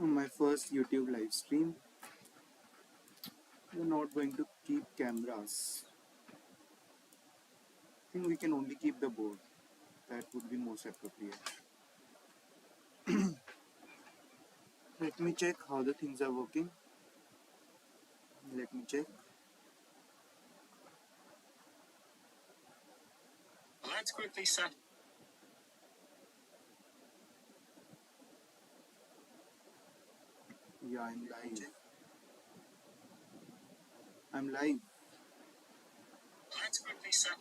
My first YouTube live stream. We're not going to keep cameras. I think we can only keep the board. That would be most appropriate. Let me check how the things are working. Let me check. Let's quickly set. Yeah, I'm live. I'm live. Let's quickly set.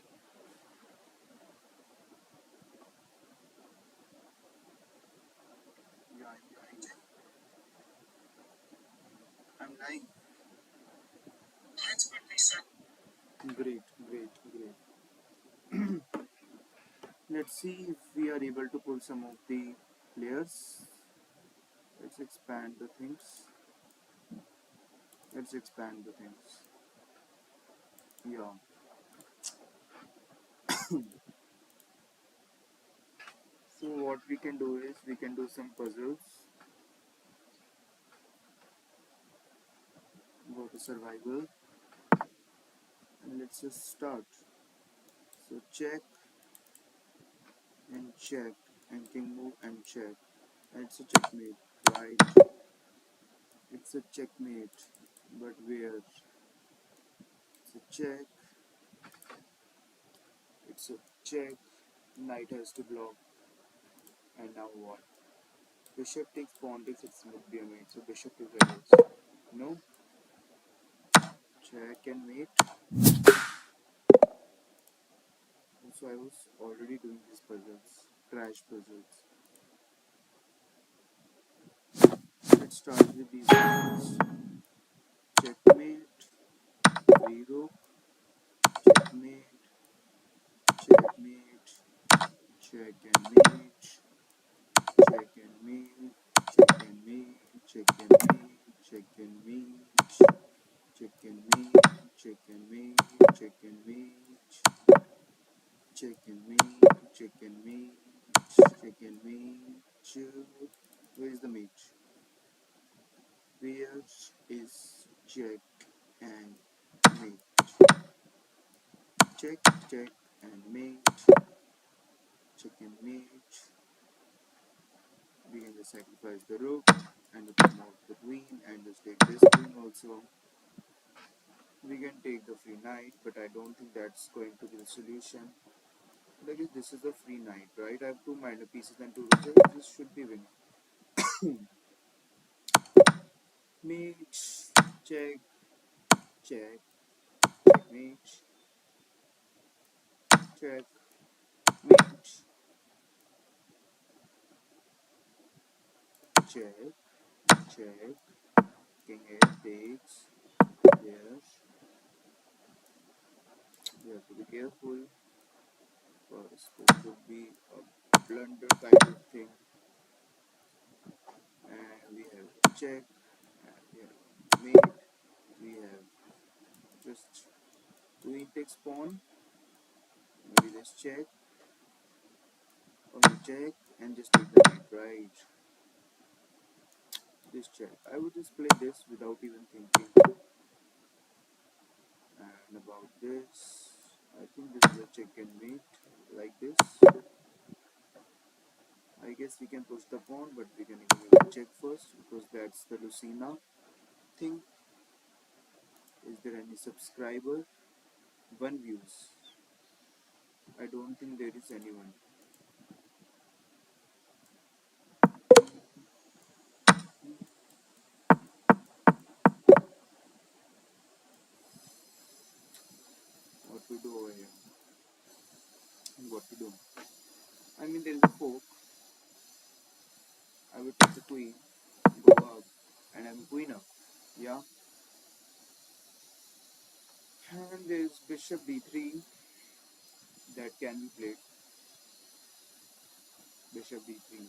Yeah, I'm live. I'm live. Let's quickly set. Great, great, great. Let's see if we are able to pull some of the players. Let's expand the things. Let's expand the things. Yeah. So what we can do is we can do some puzzles. Go to survival and let's just start. So check and check and king move and check. It's a checkmate, right? It's a checkmate, but where? It's a check. It's a check. Knight has to block. And now what? Bishop takes pawn takes, it's would be a mate. So bishop to rebels. No. Check and mate. So I was already doing these puzzles. Trash puzzles. Let's start with these puzzles. Checkmate. Free rook. Checkmate. Checkmate. Check and mate. Check and mate. Check and mate. Check and mate. Check and mate. Check and mate. Check and mate. Check and mate. Check and mate. Check and mate. Check and mate. Where is the mate? Where is check and mate? Check, check and mate. Check and mate. We can just sacrifice the rook and come out the queen and just take this queen also. We can take the free knight, but I don't think that's going to be the solution. But I guess this is the free knight, right? I have two minor pieces and two rooks. This should be winning. Mate, check, check, checkmate, check, mate, check, check. King here takes. Yes. We have to be careful. First, this could be a blunder kind of thing. And we have check. And we have mate. We have just queen takes pawn. Maybe just check. Or we check and just take the mate, right? This check. I would just play this without even thinking. And about this, I think this is a check and mate, like this. I guess we can push the pawn, but we can even check first because that's the Lucina thing. Is there any subscriber? One views. I don't think there is anyone. What to do over here? What to do? I mean, there is a fork. I would take the queen, go up, and I'm queen up. Yeah. And there's bishop d3 that can be played. Bishop d3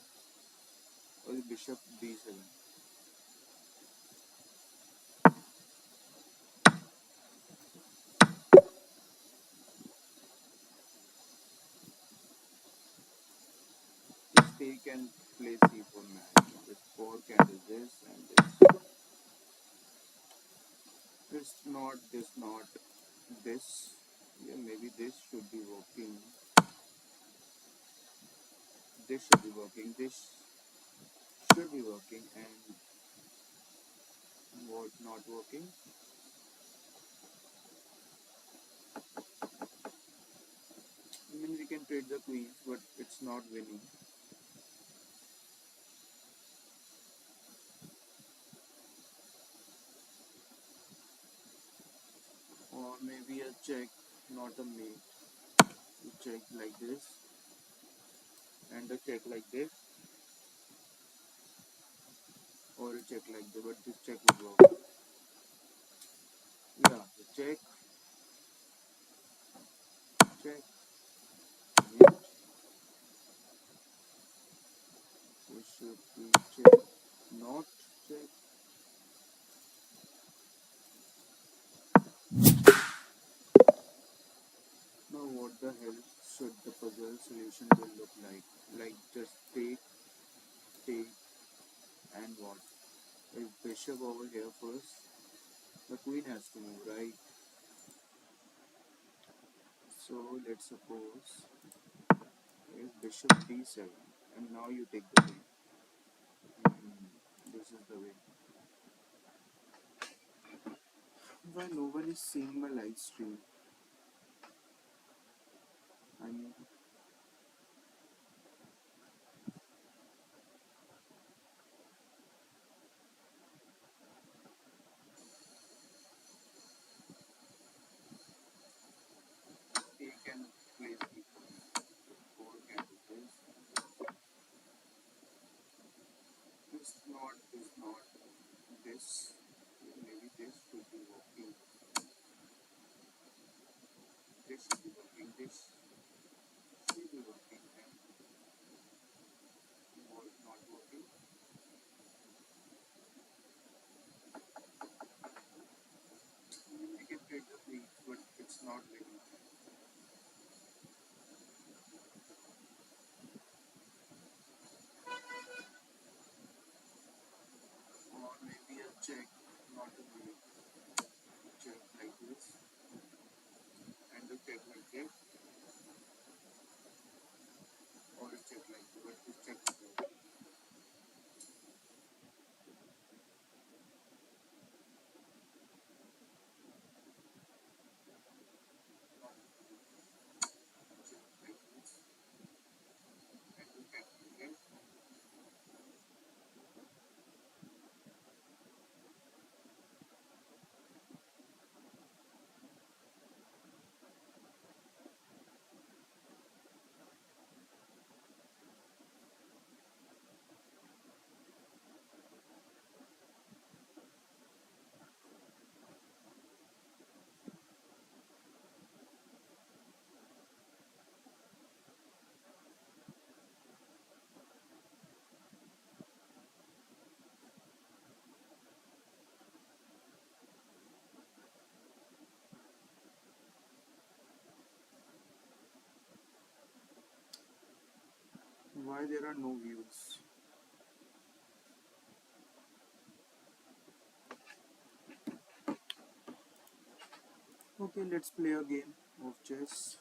or the bishop d7. Just take and play c4 man. This fork and this and this. It's not this, not this. Yeah, maybe this should be working. This should be working. This should be working, and what not working? I mean, we can trade the queens, but it's not winning. Or maybe a check, not a mate. You check like this, and a check like this, or a check like this, but this check would work. Yeah, the check, check, mate, bishop to check, not check. Now what the hell should the puzzle solution will look like? Like just take, and what? If bishop over here first, the queen has to move, right? So let's suppose if bishop d7, and now you take the queen. This is the way. Why no one is seeing my live stream? I mean, he can place people. Four can do this. It's not this. Maybe this should be working. This should be working. This should be working. And what is not working? We can take the queen, but it's not winning. Or maybe a check, not a mate. Check like this, and a check like this, or a check like this. But this check is working. Check like this, and a check like this. Why there are no views? Okay, let's play a game of chess.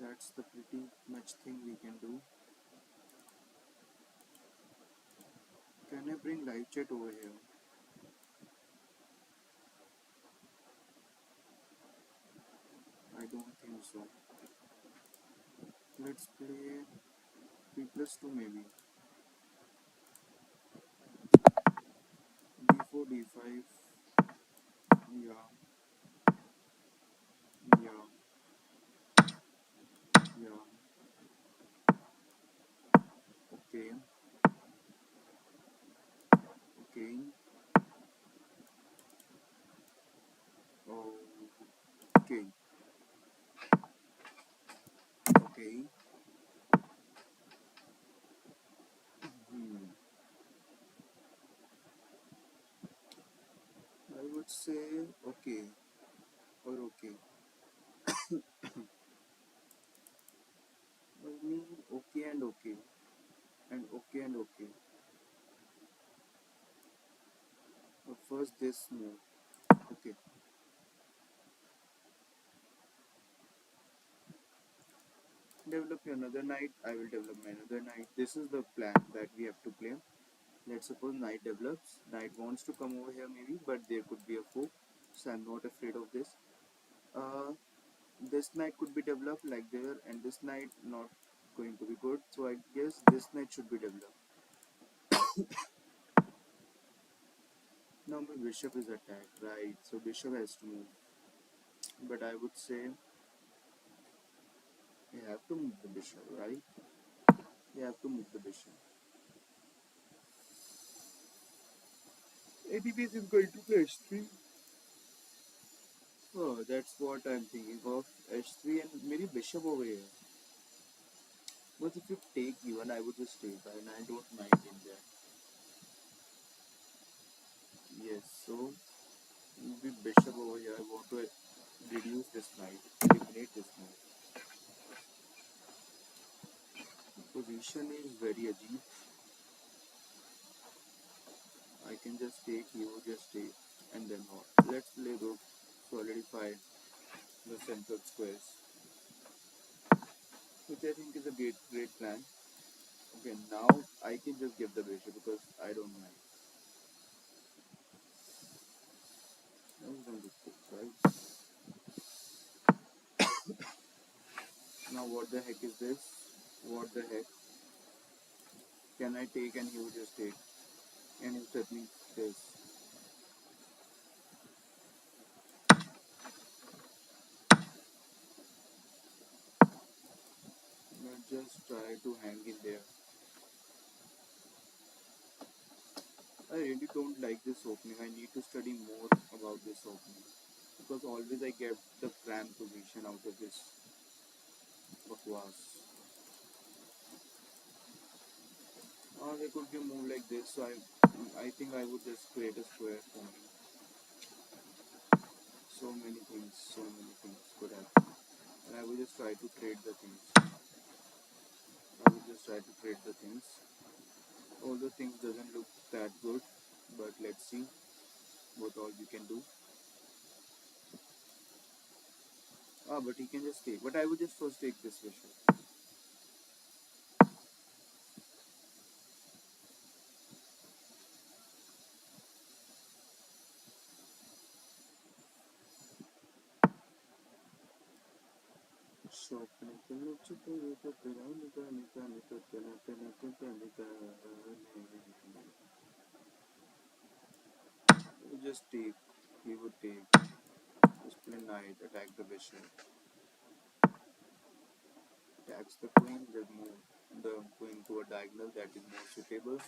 That's the pretty much thing we can do. Can I bring live chat over here? I don't think so. Let's play p+2 maybe. d4, d5. Yeah, yeah, yeah. Okay, okay. Oh, okay, okay. Hmm. I would say okay or okay. I mean okay and okay, and okay and okay. First this move. Okay. Develop another knight. I will develop another knight. This is the plan that we have to play. Let's suppose knight develops. Knight wants to come over here maybe, but there could be a foe. So I'm not afraid of this. Uh, this knight could be developed like there, and this knight not going to be good. So I guess this knight should be developed. Now my bishop is attacked, right? So bishop has to move. But I would say you have to move the bishop, right? You have to move the bishop. ABBs is going to play h3. Oh, that's what I'm thinking of. h3 and maybe bishop over here. But if you take even, I would just take, and I don't mind in that. Yes, so maybe bishop over here. I want to reduce this knight, eliminate this knight. Position is very ajib. I can just take, you just take, and then what? Let's play rook, solidify the central squares, which I think is a great plan. Okay, now I can just give the bishop because I don't mind. I'm going to put, right? Now what the heck is this? What the heck? Can I take and he will just take? And he's threatening this. Let's just try to hang in there. I really don't like this opening. I need to study more about this opening. Because always I get the cramp position out of this bakwas. There could be a move like this, so I think I would just create a square for me. So many things could happen. And I will just try to trade the things. Although things doesn't look that good, but let's see what all we can do. But he can just take. But I would just first take this bishop. Just take. He would take. Just play knight, attack the bishop. Attacks the queen, just move the queen to a diagonal that is more suitable.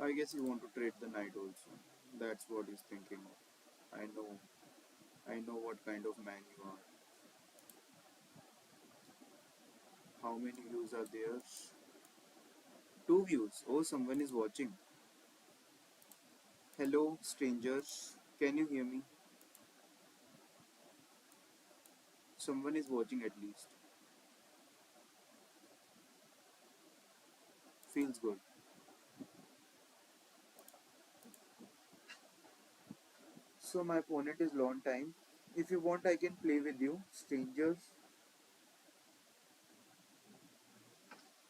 I guess you want to trade the knight also. That's what he's thinking of. I know. I know what kind of man you are. How many views are there? Two views. Oh, someone is watching. Hello, strangers. Can you hear me? Someone is watching at least. Feels good. So my opponent is long time. If you want, I can play with you, strangers.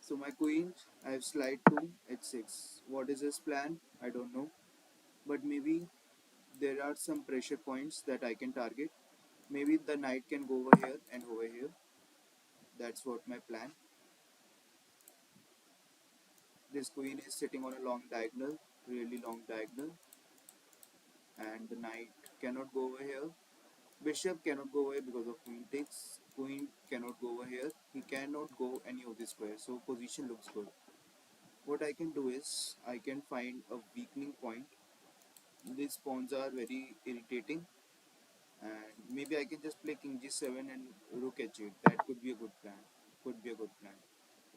So my queen, I have slide to h6. What is his plan? I don't know. But maybe there are some pressure points that I can target. Maybe the knight can go over here and over here. That's what my plan. This queen is sitting on a long diagonal, really long diagonal, and the knight cannot go over here. Bishop cannot go away because of queen takes. Queen cannot go over here. He cannot go any of the squares. So position looks good. What I can do is I can find a weakening point. These pawns are very irritating, and maybe I can just play king g7 and rook h8. That could be a good plan. Could be a good plan.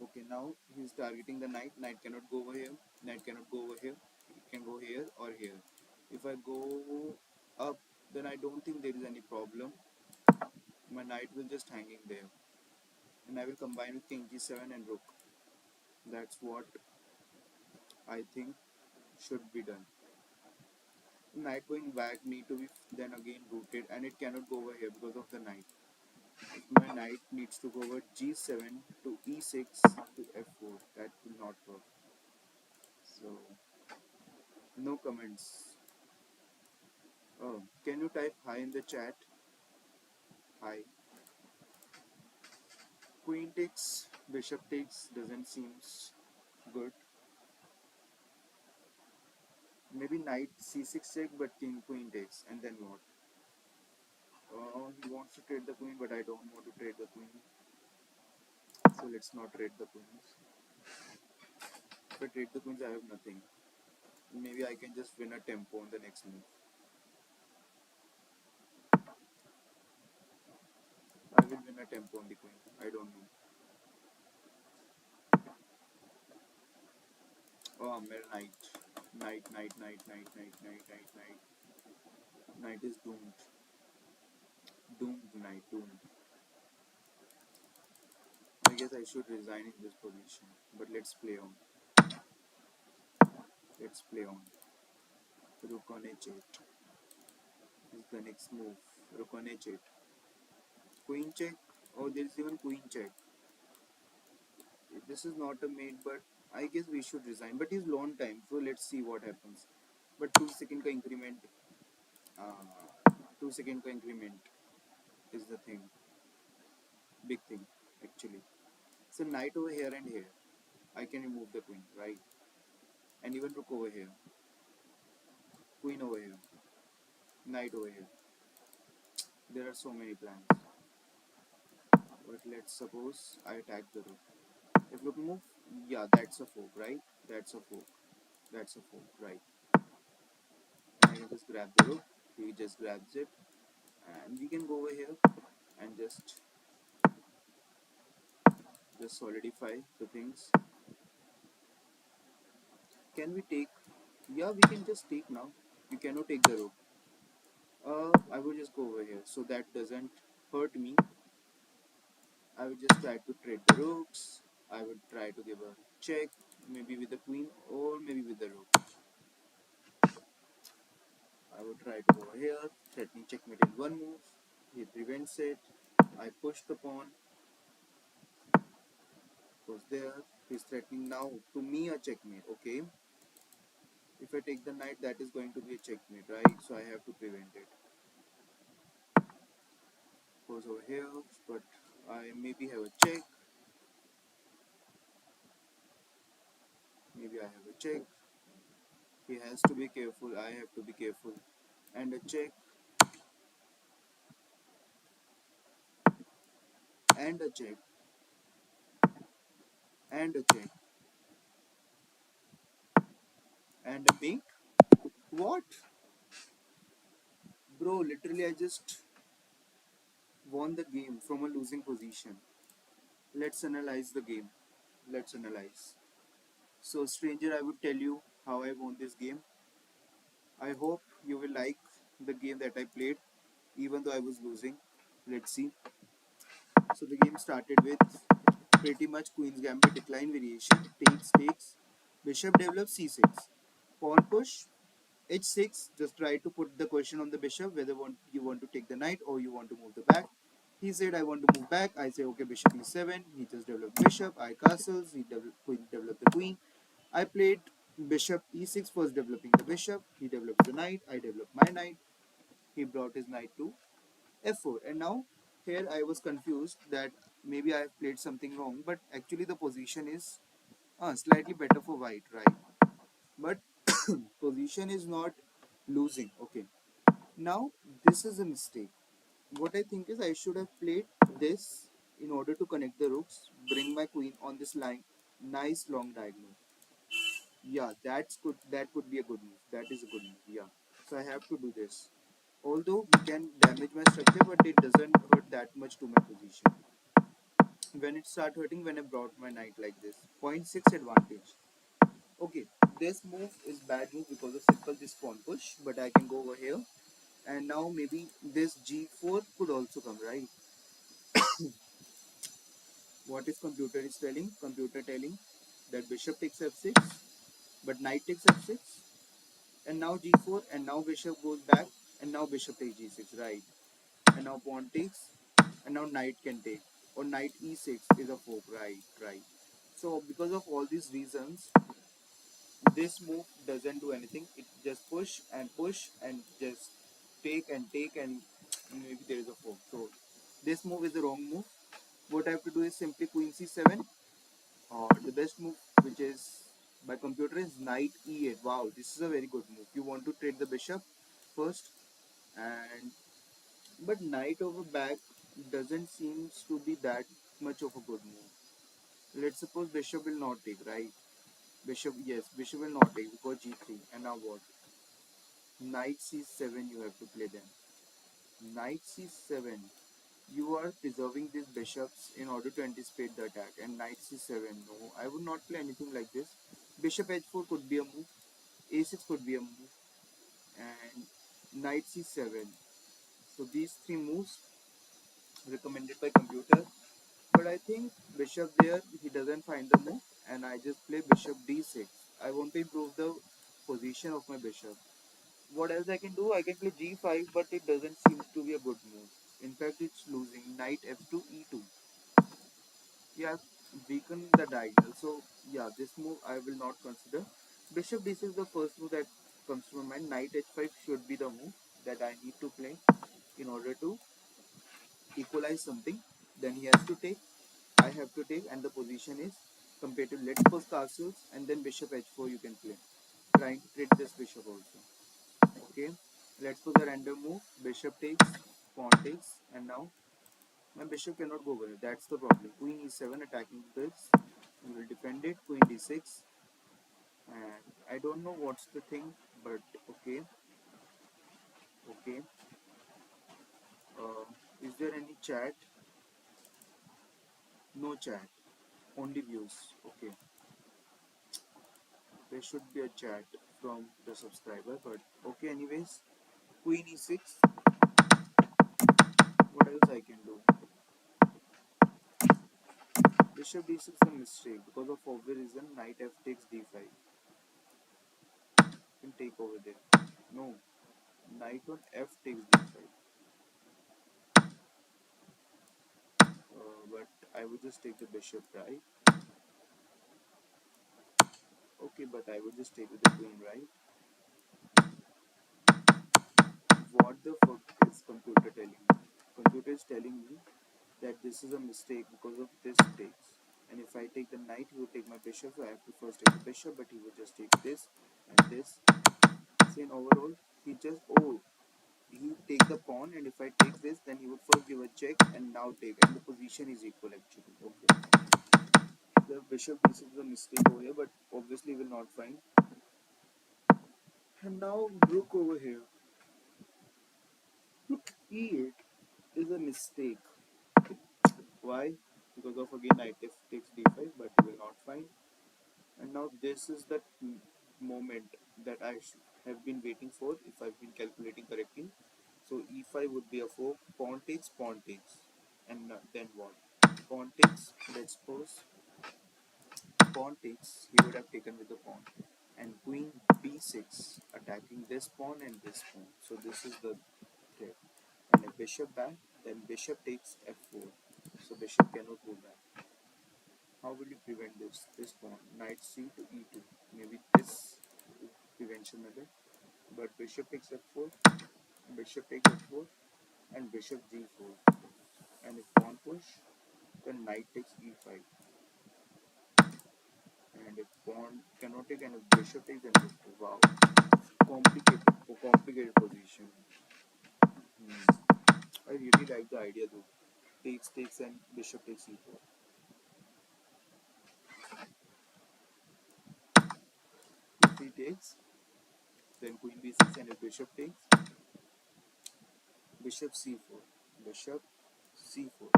Okay, now he's targeting the knight. Knight cannot go over here. Knight cannot go over here. It can go here or here. If I go up, then I don't think there is any problem. My knight will just hanging there. and I will combine with king g7 and rook. That's what I think should be done. Knight going back need to be then again rooted, and it cannot go over here because of the knight. My knight needs to go over g7 to e6 to f4. That will not work. So no comments. Oh, can you type hi in the chat? Hi. Queen takes, bishop takes doesn't seems good. Maybe knight c6 check, but king queen takes, and then what? He wants to trade the queen, but I don't want to trade the queen. So let's not trade the queens. If I trade the queens, I have nothing. Maybe I can just win a tempo on the next move. I will win a tempo on the queen. I don't know. Oh, mere knight. Knight, knight, knight, knight, knight, knight, knight, knight. Knight is doomed. Doomed, knight, doomed. I guess I should resign in this position. But let's play on. Let's play on. Rook on h8 is the next move. Rook on h8. Queen check. Oh, there is even queen check. This is not a mate, but I guess we should resign. But it's long time, so let's see what happens. But 2 second का increment, 2 second का increment is the thing, big thing actually. So knight over here and here, I can remove the queen, right? And even rook over here, queen over here, knight over here. There are so many plans. But let's suppose I attack the rook. If rook move, yeah, that's a fork, right? That's a fork. That's a fork, right? I can just grab the rook. He just grabs it, and we can go over here and just solidify the things. Can we take? Yeah, we can just take now. We cannot take the rook. I will just go over here so that doesn't hurt me. I will just try to trade the rooks. I would try to give a check, maybe with the queen or maybe with the rook. I would try to go over here, threatening checkmate in one move. He prevents it. I push the pawn. Goes there. He's threatening now to me a checkmate. Okay. If I take the knight, that is going to be a checkmate, right? So I have to prevent it. Goes over here, but I maybe have a check. Maybe I have a check. He has to be careful. I have to be careful. And a check. And a check. And a check. And a mate. What? Bro, literally I just won the game from a losing position. Let's analyze the game. Let's analyze. So, stranger, I would tell you how I won this game. I hope you will like the game that I played, even though I was losing. Let's see. So, the game started with pretty much Queen's Gambit decline variation. Takes. Bishop develops c6. Pawn push. h6. Just try to put the question on the bishop whether you want to take the knight or you want to move the back. He said, I want to move back. I say, okay, bishop e7. He just developed bishop. I castles. He developed the queen. I played bishop e6, first developing the bishop. He developed the knight. I developed my knight. He brought his knight to f4. And now here I was confused that maybe I have played something wrong, but actually the position is slightly better for white, right? But position is not losing. Okay. Now this is a mistake. What I think is I should have played this in order to connect the rooks, bring my queen on this line. Nice long diagonal. Yeah, that's good. That could be a good move. That is a good move. Yeah. So I have to do this. Although we can damage my structure, but it doesn't hurt that much to my position. When it start hurting, when I brought my knight like this. Point 0.6 advantage. Okay, this move is bad move because of simple this pawn push, but I can go over here. And now maybe this g4 could also come, right? What is computer is telling? Computer telling that bishop takes f6, but knight takes f6, and now g4, and now bishop goes back, and now bishop takes g6, right? And now pawn takes, and now knight can take, or knight e6 is a fork, right? Right. So because of all these reasons, this move doesn't do anything. It just push and just take and maybe there is a fork. So this move is the wrong move. What I have to do is simply queen c7, or the best move which is by computer is knight e8. Wow, this is a very good move. You want to trade the bishop first, and but knight over back doesn't seems to be that much of a good move. Let's suppose bishop will not take, right? Bishop, yes, bishop will not take because g3. And now what? Knight c7 you have to play then. Knight c7. You are preserving these bishops in order to anticipate the attack. And knight c7. No, I would not play anything like this. Bishop h4 could be a move. a6 could be a move. And knight c7. So these three moves recommended by computer. But I think bishop there, he doesn't find the move. And I just play bishop d6. I want to improve the position of my bishop. What else I can do? I can play g5, but it doesn't seem to be a good move. In fact, it's losing. Knight f2, e2. Yeah, weaken the diagonal. So, yeah, this move I will not consider. Bishop d6 is the first move that comes to my mind. Knight h5 should be the move that I need to play in order to equalize something. Then he has to take, I have to take, and the position is competitive. Let's suppose castles, and then bishop h4 you can play. Trying to trade this bishop also. Okay, let's put a random move. Bishop takes, pawn takes, and now my bishop cannot go over it. That's the problem. Queen e7 attacking this. We will defend it. Queen d6, and I don't know what's the thing, but okay, okay. Uh, is there any chat? No chat. Only views. Okay, there should be a chat from the subscriber, but okay. Anyways, Queen e6. What else I can do? Bishop d6 is a mistake because of obvious reason. Knight f takes d5. Can take over there. No, knight on f takes d5. But I would just take the bishop, right? Okay, but I would just take with the queen, right? What the fuck is computer telling me? Computer is telling me that this is a mistake because of this takes. And if I take the knight, he would take my bishop, so I have to first take the bishop, but he would just take this and this. See, in overall, he just, oh, he take the pawn, and if I take this, then he would first give a check and now take, and the position is equal actually. Okay, the bishop this is a mistake over here, but obviously will not find. And now rook over here. Rook e8 is a mistake. Why? Because of again knight f takes d5, but he will not find. And now this is the moment that I have been waiting for if I've been calculating correctly. So e5 would be a fork. Pawn takes, and then what? Pawn takes. Let's suppose pawn takes. He would have taken with the pawn, and queen b6 attacking this pawn and this pawn. So this is the threat. And if bishop back, then bishop takes f4. So bishop cannot go back. How will you prevent this? This pawn, knight c to e2. Maybe this prevention method. But bishop takes f4, bishop takes f4, and bishop g4. And if pawn push, then knight takes e5. And if pawn cannot take, and if bishop takes, then bishop. Wow, complicated position. I really like the idea though. Takes, and bishop takes e4. If he takes, then queen b6, and if bishop takes, bishop c4. Bishop c4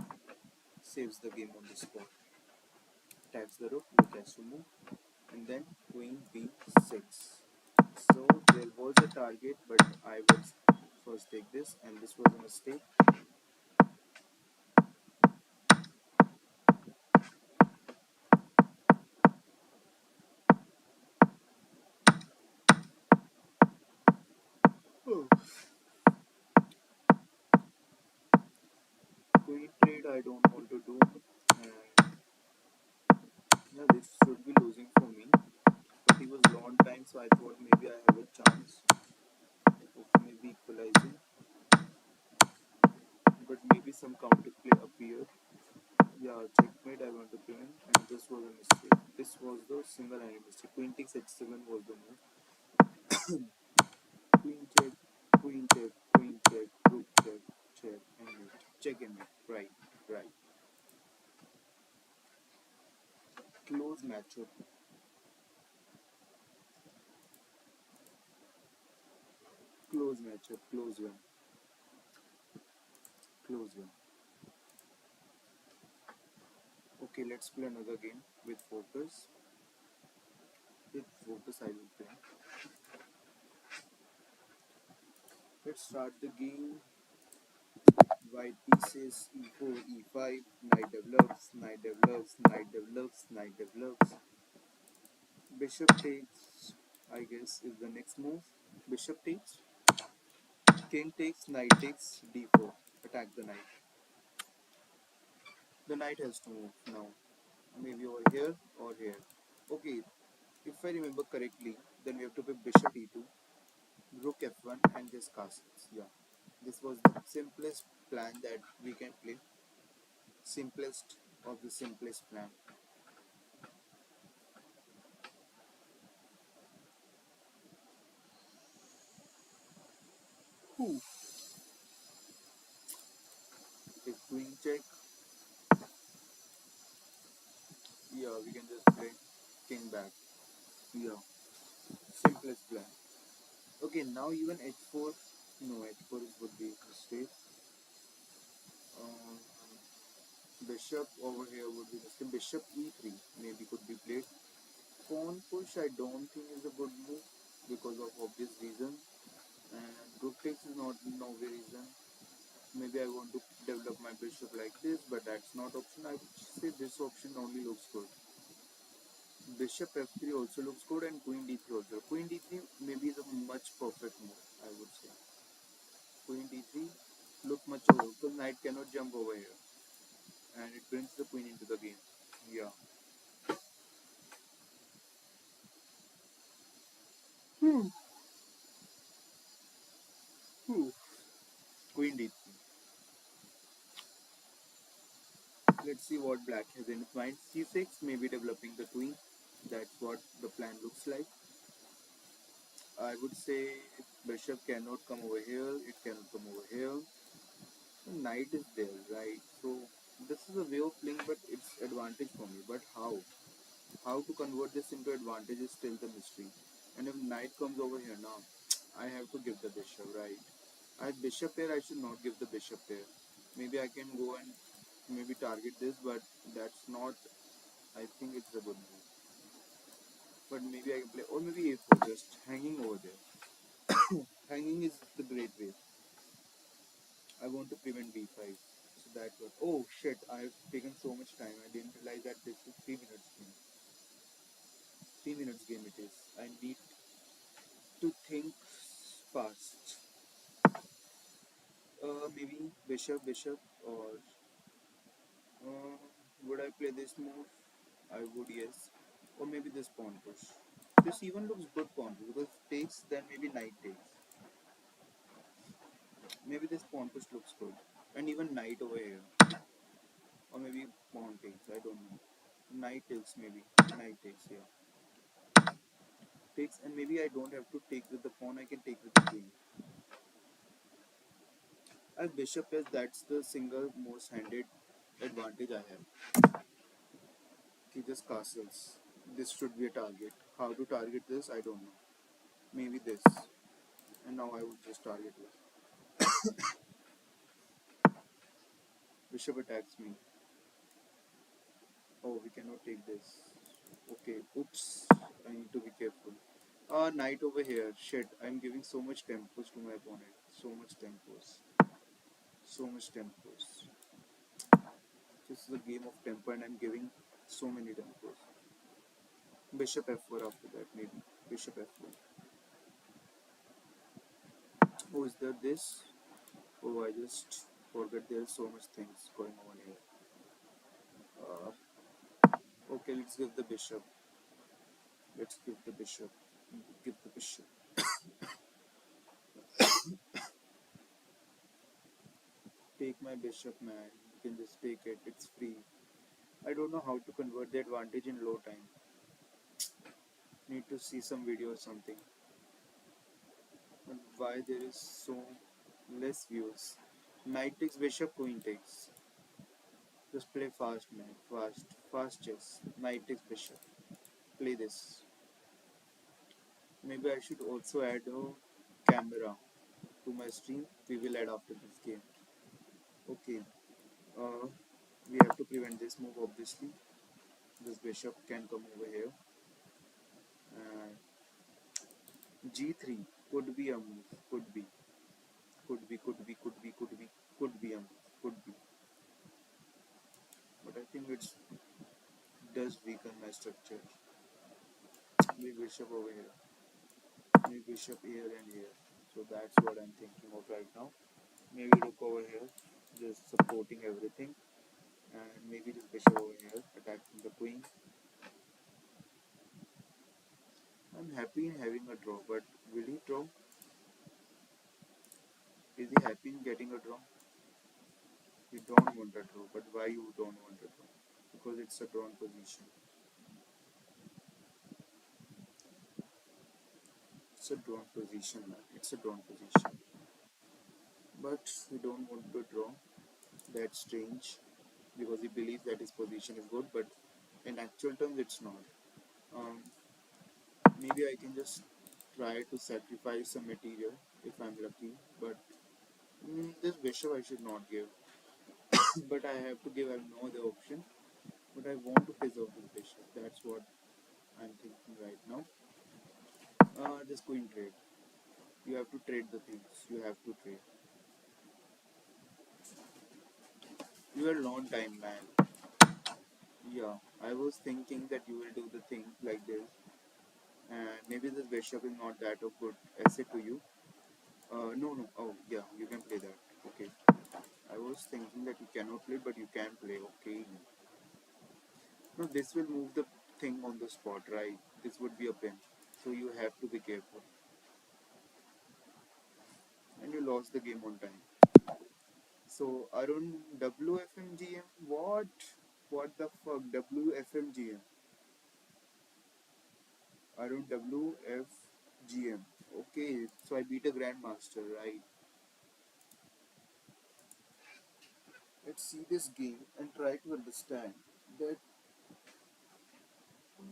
saves the game on the spot. Attacks the rook, which has to move, and then queen b6. So there was a target, but I will first take this, and this was a mistake. Oh. Queen trade I don't want to do. And yeah, this should be losing for me. But he was long time, so I thought maybe I have a chance of maybe equalizing. But maybe some counterplay appeared. Yeah, checkmate I want to prevent, and this was a mistake. This was the single-handed mistake. Queen takes h7 was the move. Queen check, queen check, queen check, rook check, check, and mate. Check and mate. Right, right. Close matchup. Close matchup. Close one. Close one. Okay, let's play another game with focus. With focus, I will play. Let's start the game. White pieces e4, e5, knight develops, knight develops, knight develops, knight develops. Bishop takes, I guess, is the next move. Bishop takes, king takes, knight takes, d4. Attack the knight. The knight has to move now. Maybe over here or here. Okay, if I remember correctly, then we have to play bishop e2, rook f1, and just castles. Yeah, this was the simplest plan that we can play. Simplest of the simplest plan. Whew. Okay, queen check. Yeah, we can just play king back. Yeah, simplest plan. Okay, now even h4. No, h4 would be mistake. Um, Bishop over here would be mistake. Bishop e3 maybe could be played. Pawn push I don't think is a good move because of obvious reason. And rook takes is not no way reason. Maybe I want to develop my bishop like this, but that's not option. I would say this option only looks good. Bishop f3 also looks good, and queen d3 also. Queen d3 maybe is a much perfect move, I would say. Queen d3 look much over because knight cannot jump over here, and it brings the queen into the game. Yeah. Hmm. Hmm. Queen d3. Let's see what black has in its mind. c6 maybe developing the queen. That's what the plan looks like. I would say bishop cannot come over here. It cannot come over here. So knight is there, right? So this is a way of playing, but it's advantage for me. But how? How to convert this into advantage is still the mystery. And if knight comes over here now, I have to give the bishop, right? I have bishop here, I should not give the bishop here. Maybe I can go and maybe target this, but that's not, I think it's a good move. But maybe I can play, or maybe a4, just hanging over there. Hanging is the great way. I want to prevent b5. So that was, oh shit, I've taken so much time. I didn't realize that this is 3 minutes game. 3 minutes game it is. I need to think fast. Maybe bishop, bishop, or uh, would I play this move? I would, yes. Or maybe this pawn push. This even looks good pawn push because if takes, then maybe knight takes. Maybe this pawn push looks good. And even knight over here. Or maybe pawn takes, I don't know. Knight takes maybe. Knight takes, yeah. Takes, and maybe I don't have to take with the pawn, I can take with the queen. As bishop is, that's the single most handed advantage I have. He just castles. This should be a target. How to target this, I don't know. Maybe this. And now I would just target this. Bishop attacks me. Oh, we cannot take this. Okay, oops. I need to be careful. Knight over here. Shit, I'm giving so much tempos to my opponent. So much tempos. So much tempos. This is a game of tempo and I'm giving so many tempos. Bishop f4 after that, maybe. Bishop f4. Oh, is there this? Oh, I just forgot there's so much things going on here. Uh, okay, let's give the bishop. Let's give the bishop. Give the bishop. Take my bishop, man. You can just take it. It's free. I don't know how to convert the advantage in low time. Need to see some video or something. But why there is so less views? Knight takes bishop, queen takes. Just play fast, man. Fast. Fast chess. Knight takes bishop. Play this. Maybe I should also add a camera to my stream. We will add after this game. Okay. Uh, we have to prevent this move, obviously. This bishop can come over here. And g3 could be a move. Could be. Could be. Could be. Could be. Could be. Could be a move. Could be. But I think it does weaken my structure. Maybe bishop over here. Maybe bishop here and here. So that's what I'm thinking of right now. Maybe look over here, just supporting everything, and maybe this bishop over here attacking the queen. I'm happy in having a draw, but will he draw? Is he happy in getting a draw? You don't want a draw, but why you don't want a draw? Because it's a drawn position. It's a drawn position, man. It's a drawn position. But we don't want to draw. That's strange because he believes that his position is good, but in actual terms, it's not. Um, Maybe I can just try to sacrifice some material if I'm lucky, but this bishop I should not give. But I have to give, I have no other option. But I want to preserve this bishop. That's what I'm thinking right now. This queen trade. You have to trade the things. You have to trade. You are long time, man. Yeah, I was thinking that you will do the thing like this, and maybe this bishop is not that of good asset to you. No, no. Oh, yeah, you can play that. Okay. I was thinking that you cannot play, but you can play. Okay. No, this will move the thing on the spot, right? This would be a pin. So you have to be careful. And you lost the game on time. So Arun WFMGM, what? What the fuck? WFMGM. Arun WFGM. Okay, so I beat a grandmaster, right? Let's see this game and try to understand that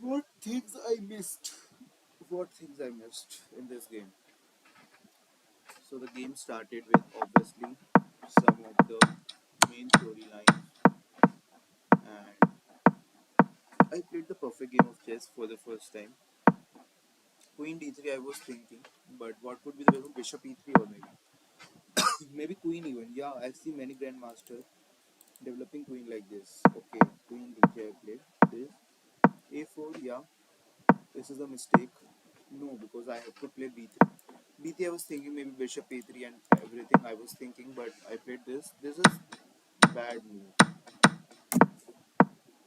what things I missed. What things I missed in this game. So the game started with obviously some of the main storylines, and I played the perfect game of chess for the first time. Queen d3 I was thinking, but what would be the best? Bishop e3 or maybe maybe queen even. Yeah, I've seen many grandmasters developing queen like this. Okay, queen d3 I played this. a4, yeah, this is a mistake. No, because I have to play b3. b3 I was thinking maybe bishop a3 and everything I was thinking, but I played this. This is bad move.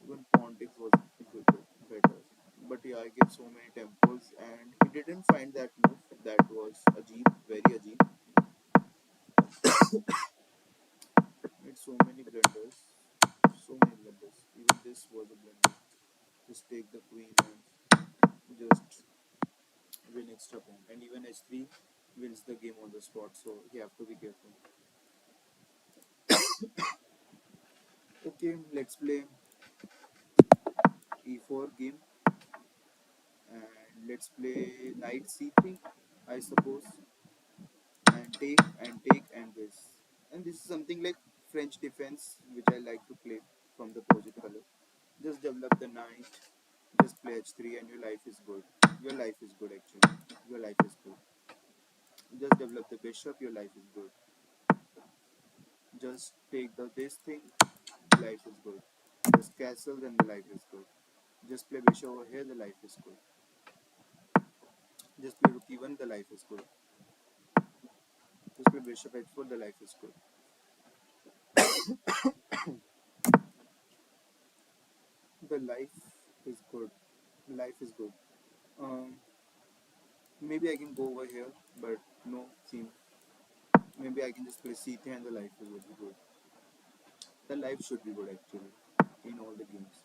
Even Pontiff was good, better. But yeah, I gave so many tempos and he didn't find that move. That was Ajib, very Ajib. Made so many blunders. So many blunders. Even this was a blunder. Just take the queen and just win extra point. And even h3 wins the game on the spot. So you have to be careful. Okay, let's play e4 game. And let's play knight c3, I suppose. And this. And this is something like French defense, which I like to play from the opposite color. Just develop the knight, just play h3, and your life is good. Your life is good, actually. Your life is good. Just develop the bishop, your life is good. Just take the this thing, life is good. Just castle, then the life is good. Just play bishop over here, the life is good. Just play rook e1, the life is good. bishop h4, the life is good. The life is good. Life is good. Um, Maybe I can go over here, but no theme. Maybe I can just play c3 and the life would be good. The life should be good actually in all the games.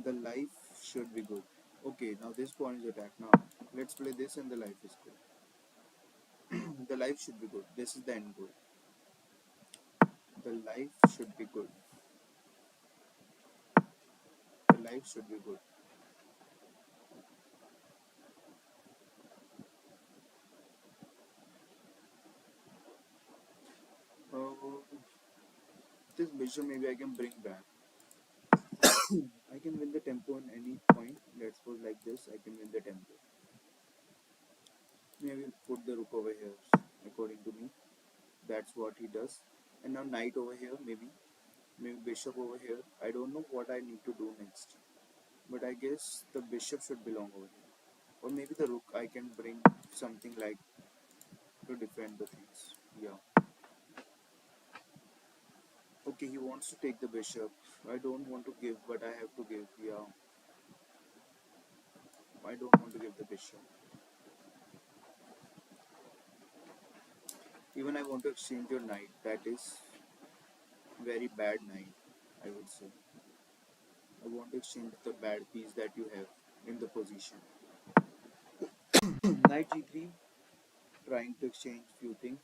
The life should be good. Okay, now this pawn is attacked. Now let's play this and the life is good. The life should be good. This is the end goal. The life should be good. The life should be good. Uh, this bishop maybe I can bring back. I can win the tempo on any point. Let's suppose like this. I can win the tempo. Maybe put the rook over here. According to me, that's what he does. And now knight over here. Maybe bishop over here. I don't know what I need to do next. But I guess the bishop should belong over here. Or maybe the rook I can bring something like to defend the things. Yeah. Okay, he wants to take the bishop. I don't want to give, but I have to give. Yeah. I don't want to give the bishop. Even I want to exchange your knight. That is very bad knight, I would say. I want to exchange the bad piece that you have in the position. Knight g3, trying to exchange few things.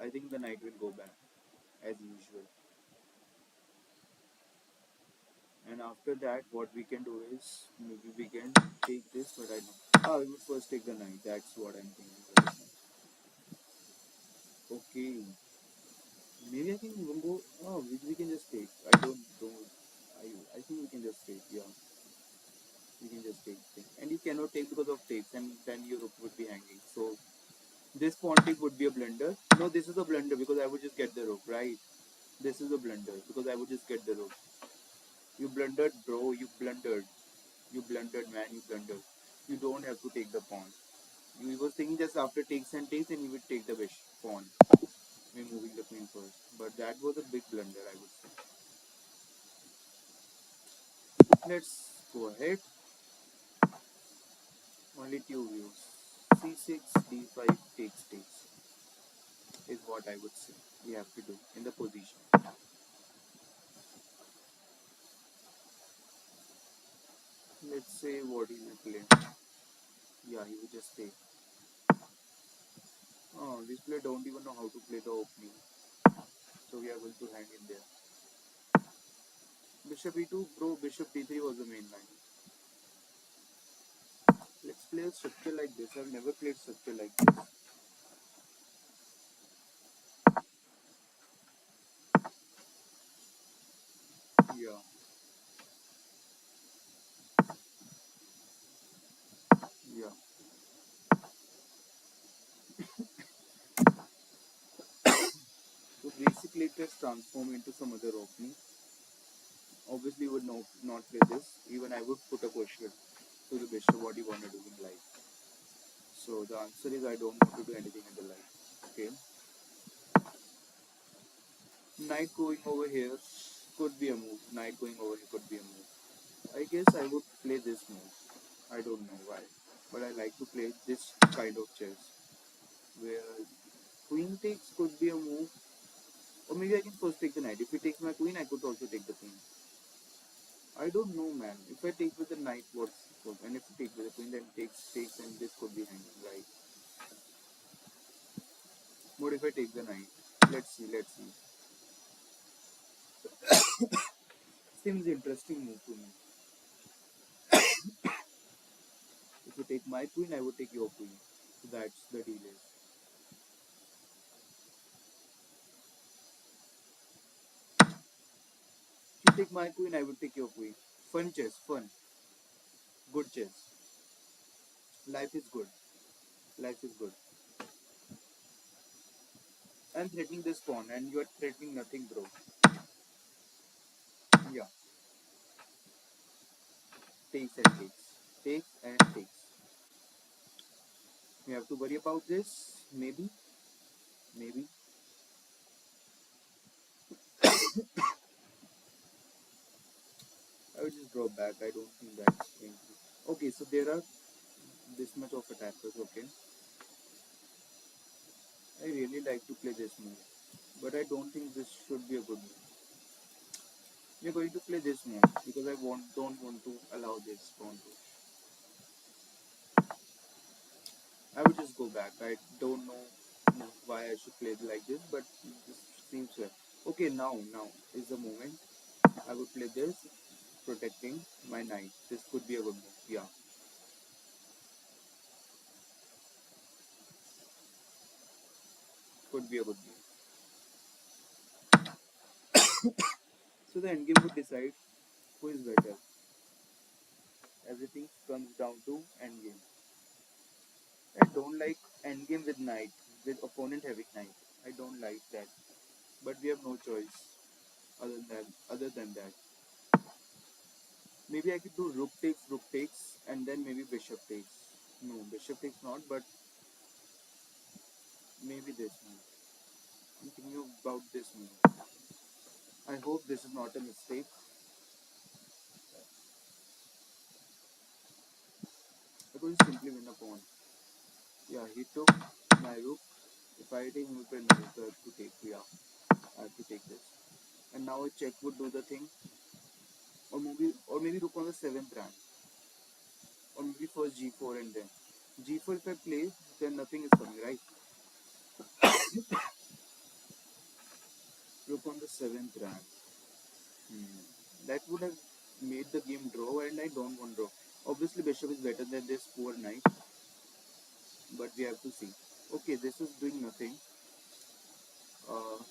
I think the knight will go back as usual. And after that, what we can do is maybe we can take this, but I know. I will first take the knight. That's what I'm thinking right now. Okay, maybe I can even go. Oh, we can just take. I don't know. I think we can just take. Yeah, we can just take. And you cannot take because of takes, and then your rook would be hanging. So this pawn take would be a blunder. No, this is a blunder because I would just get the rook, right? This is a blunder because I would just get the rook. You blundered, bro. You blundered. You blundered, man. You blundered. You don't have to take the pawn. You was thinking just after takes and takes, and you would take the pawn. Removing the queen first. But that was a big blunder, I would say. Let's go ahead. Only two views. C6, D5, takes is what I would say we have to do in the position. Let's say what he will play. Yeah, he will just take. Oh, this player don't even know how to play the opening. So we are going to hang in there. Bishop e2, bro, bishop d3 was the main line. Let's play a structure like this. I've never played structure like this. Yeah, yeah. So basically it gets transformed into some other opening. Obviously would not play this. Even I would put a question to the bishop what you want to do in life. So the answer is I don't want to do anything in the life. Okay. Knight going over here could be a move. Knight going over here could be a move. I guess I would play this move. I don't know why. But I like to play this kind of chess. Where queen takes could be a move. Or maybe I can first take the knight. If he takes my queen, I could also take the queen. I don't know, man. If I take with the knight, what's what? And if I take with the queen, then takes, and this could be hanging, right? What if I take the knight? Let's see, let's see. Seems interesting move to me. If you take my queen, I would take your queen. So that's the deal is. If you take my queen, I would take your queen. Fun chess, fun. Good chess. Life is good. Life is good. I'm threatening this pawn, and you are threatening nothing, bro. Yeah. Takes and takes. Takes and takes. You have to worry about this, maybe. maybe. I will just draw back. I don't think that's going to. Okay, so there are this much of attackers. Okay, I really like to play this move, but I don't think this should be a good move. We're going to play this move because don't want to allow this pawn to. I will just go back. I don't know why I should play it like this, but this seems well. Okay, now is the moment. I would play this, protecting my knight. This could be a good move. Yeah, could be a good move. So the endgame would decide who is better. Everything comes down to endgame. I don't like endgame with knight, with opponent having knight. I don't like that. But we have no choice other than that. Maybe I could do rook takes, and then maybe bishop takes. No, bishop takes not, but maybe this move. I'm thinking about this move. I hope this is not a mistake. I could simply win a pawn. Yeah, he took my rook. If I take, he will play my rook. I have to take. Yeah, I have to take this. And now a check would do the thing, or maybe rook on the seventh rank, or maybe first g4 and then g4. If I play, then nothing is coming, right? Rook on the seventh rank. That would have made the game draw, and I don't want draw. Obviously, bishop is better than this poor knight, but we have to see. Okay, this is doing nothing. Uh,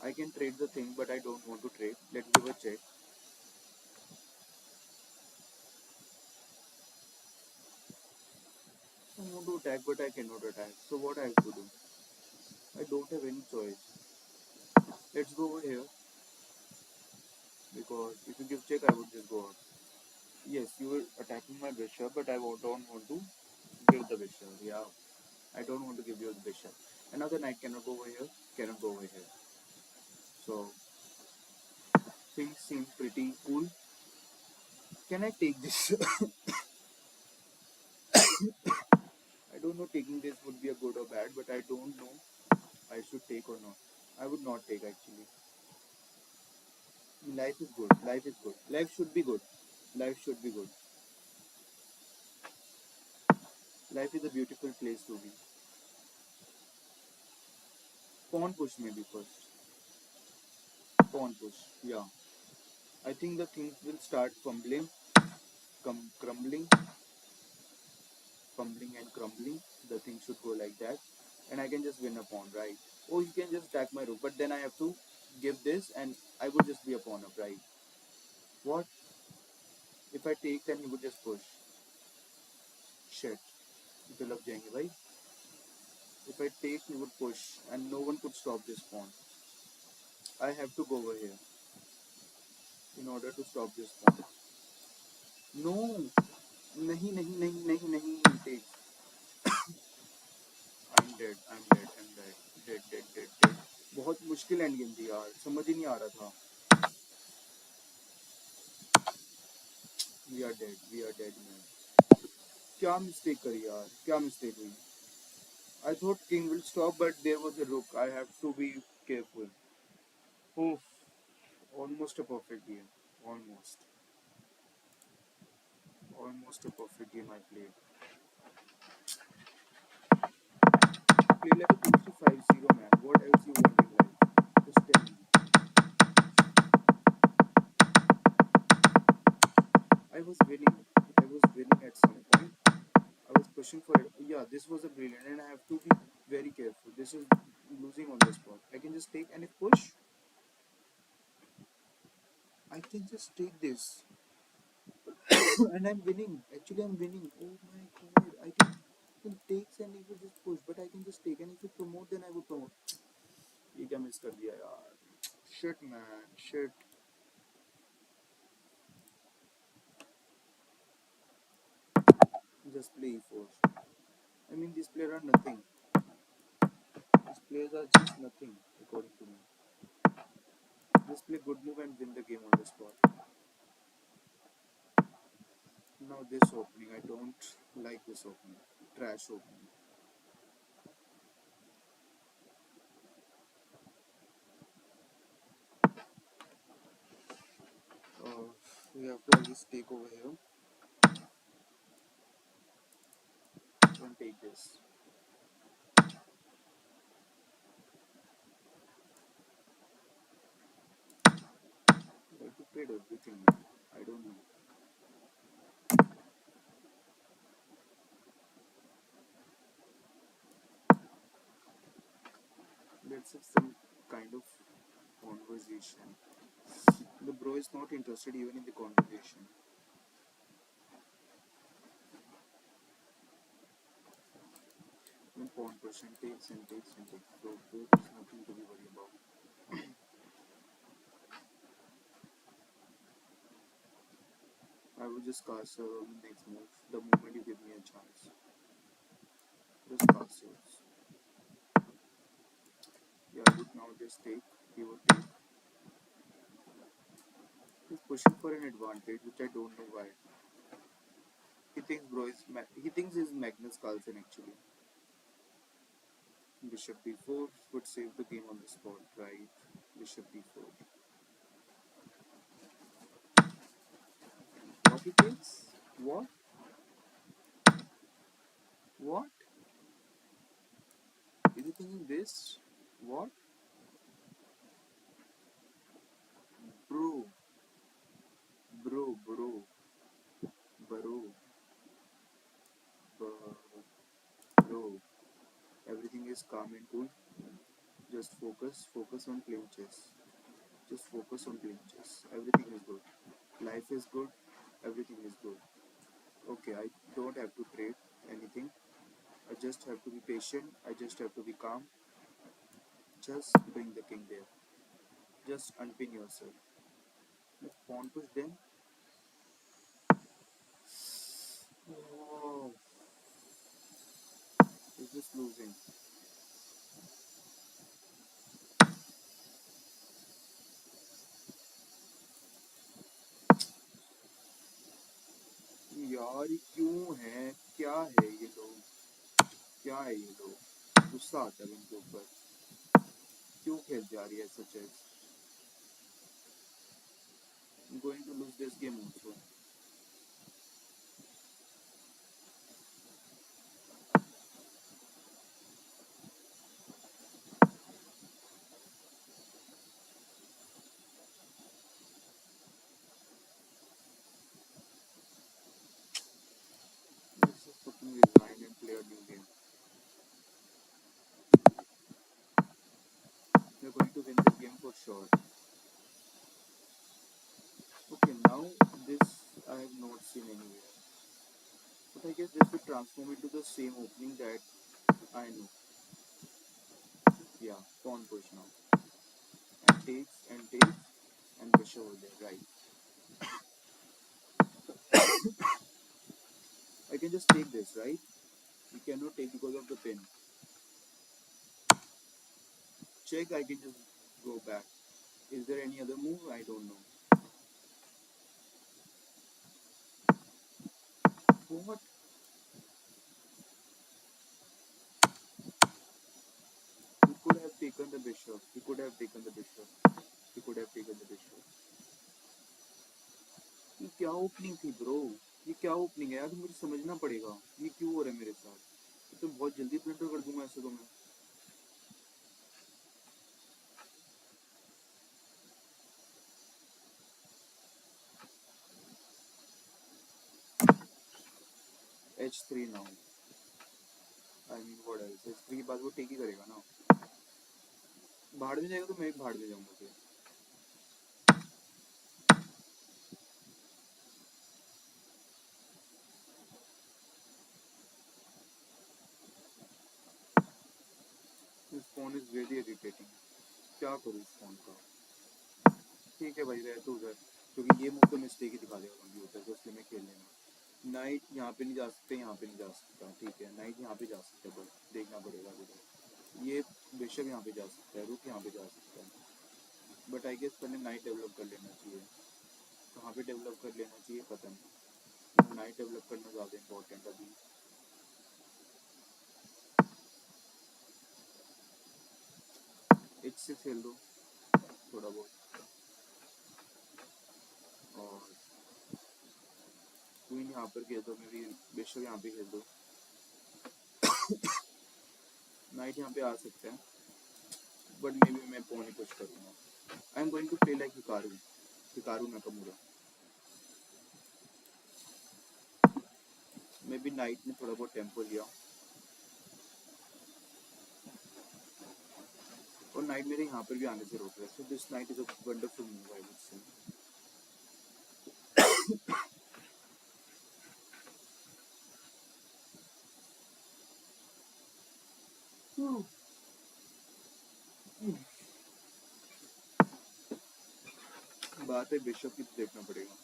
I can trade the thing, but I don't want to trade. Let's give a check. I want to attack, but I cannot attack. So what I have to do? I don't have any choice. Let's go over here, because if you give check, I would just go out. Yes, you were attacking my bishop, but I don't want to give the bishop. Yeah, I don't want to give you the bishop. Another knight cannot go over here, cannot go over here. So things seem pretty cool. Can I take this? I don't know taking this would be a good or bad, but I don't know I should take or not. I would not take actually. Life is good. Life is good. Life should be good. Life should be good. Life is a beautiful place to be. Pawn push maybe first. Pawn push. Yeah. I think the things will start crumbling, fumbling and crumbling. The thing should go like that. And I can just win a pawn, right? Oh, you can just attack my rook, but then I have to give this and I would just be a pawn up, right? What? If I take, then he would just push. Shit. तो लग जाएंगे भाई. If I take, he would push, and no one could stop this pawn. I have to go over here in order to stop this pawn. No, नहीं नहीं नहीं नहीं नहीं take. I'm dead. I'm dead. I'm dead. Dead dead dead dead. बहुत मुश्किल end game थी यार, समझ ही नहीं आ रहा था. We are dead. We are dead man. क्या मिस्टेक करी यार, क्या मिस्टेक हुई. I thought king will stop, but there was a rook. I have to be careful. Oof, almost a perfect game. Almost. Almost a perfect game I played. Play level close to 5-0, man. What else you want in life? Just tell me. I was winning. I was winning at some point. I was pushing for it. Yeah, this was a brilliant, and I have to be very careful. This is losing on the spot. I can just take, and if push, I can just take this, and I'm winning. Actually, I'm winning. Oh my god! I can take, and he will just push, but I can just take, and if you promote, then I would promote. ये क्या miss कर दिया यार. Shit man, shit. Just play e4. I mean, these players are nothing. These players players are just nothing according to me. Just play good move and win the game on the spot. Now this opening, I don't like this opening. Trash opening. We have to at least take over here and take this. I have to trade everything, man. I don't know. Let's have some kind of conversation. The bro is not interested even in the conversation. And pawn person takes and takes and takes. So there is nothing to be worried about. I will just cast next move the moment you give me a chance. Just cast yours. Yeah, I would now just take. He would take. He's pushing for an advantage, which I don't know why. He thinks he thinks he's Magnus Carlsen actually. Bishop b4 would save the game on the spot, right? Bishop b4. What he takes? What? What? Is he thinking this? What? Bro. Bro, bro. Bro. Bro. Everything is calm and cool. Just focus on playing chess. Just focus on playing chess. Everything is good. Life is good. Everything is good. Okay, I don't have to trade anything. I just have to be patient. I just have to be calm. Just bring the king there. Just unpin yourself. Let pawn push them. Oh, is this losing? यार ये क्यों है? क्या है ये लोग? क्या है ये लोग? गुस्सा आता है इनके ऊपर. क्यों खेल जा रही है ऐसा chess? I'm going to lose this game also. Let's just fucking resign and play a new game. We're going to win this game for sure. Okay, now this I have not seen anywhere. But I guess this will transform into the same opening that I know. Yeah, pawn push now. And takes and bishop over there, right. I can just take this, right? You cannot take because of the pin. Check, I can just go back. Is there any other move? I don't know. What? He could have taken the bishop. He could have taken the bishop. He could have taken the bishop. ये क्या opening थी bro? ये क्या opening है यार? मुझे समझना पड़ेगा ये क्यों हो रहा है मेरे साथ. तो बहुत जल्दी प्रिंटर कर दूंगा ऐसे तो मैं. h3 now. I mean what else? h3 के बाद वो टेक ही करेगा ना. भाड़ में जाएगा तो मैं भी भाड़ में जाऊंगा फिर. This phone is really irritating. क्या करूँ इस फोन का? ठीक है भाई, रह तो उधर, क्योंकि ये मूव तो मिस्टेक ही दिखा देगा कंप्यूटर को, इसलिए मैं खेल लेना. नाइट यहाँ पे नहीं जा सकते, यहाँ पे नहीं जा सकता. ठीक है, नाइट यहाँ पे जा सकते, बट देखना पड़ेगा उधर. ये बेशक यहाँ पे जा सकता है, रुक यहाँ पे जा सकता है, बट आई गेस पहले नाइट डेवलप कर लेना चाहिए। कहाँ पे डेवलप कर लेना चाहिए पता नहीं, नाइट डेवलप करना ज़्यादा इम्पोर्टेंट अभी। एच से खेल दो थोड़ा बहुत, और क्वीन यहाँ पर खेल दो, मैं भी बेशक यहाँ पे खेल दो। नाइट यहाँ पे आ सकता है, बट मे बी मैं पोन ही पुश करूँगा। I am going to play like Hikaru Nakamura. Maybe knight ने थोड़ा बहुत टेम्पो लिया, और नाइट मेरे यहाँ पर भी आने से रोक रहा है। So this night is a wonderful move I would say. बात है बिशप की, तो देखना पड़ेगा।